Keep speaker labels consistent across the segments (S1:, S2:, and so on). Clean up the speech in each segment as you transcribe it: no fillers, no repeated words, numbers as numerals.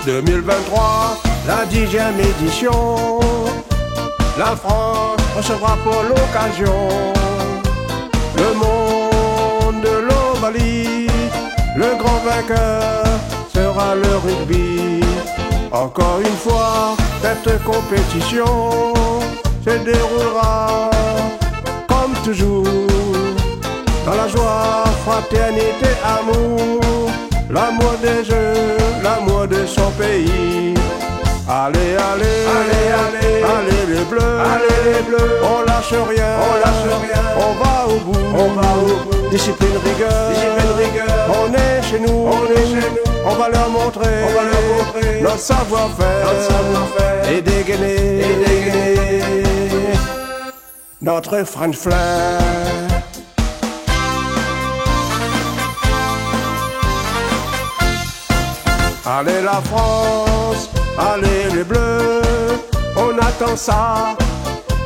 S1: 2023, la 10e édition. La France recevra pour l'occasion le monde de l'Ovalie. Le grand vainqueur sera le rugby. Encore une fois, cette compétition se déroulera comme toujours, dans la joie, fraternité, amour, l'amour des jeux, l'amour de son pays. Allez, allez, allez, allez, allez les bleus, allez les bleus, on lâche rien, on va au bout, discipline, rigueur, on est chez nous, on va leur montrer, notre savoir-faire, et dégainer, notre French flair. Allez la France, allez les bleus, on attend ça,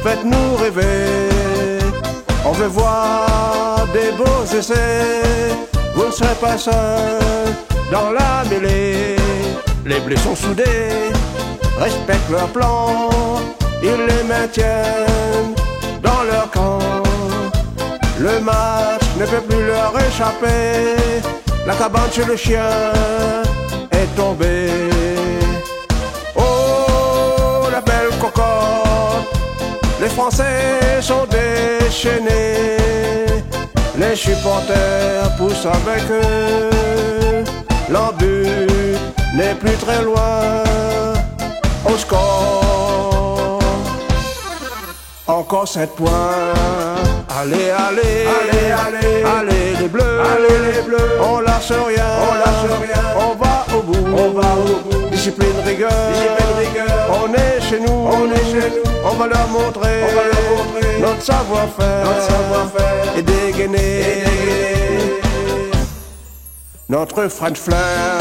S1: faites-nous rêver. On veut voir des beaux essais, vous ne serez pas seuls dans la mêlée. Les bleus sont soudés, respectent leur plan, ils les maintiennent dans leur camp. Le match ne peut plus leur échapper, la cabane chez le chien est tombée. Oh, la belle cocotte, les Français sont déchaînés, les supporters poussent avec eux, leur but n'est plus très loin, au score, encore 7 points. Allez, allez, allez, allez, allez les bleus, on lâche rien, on va au bout, discipline, rigueur, on est chez nous, on va leur montrer, notre savoir-faire, et dégainer, notre French flair.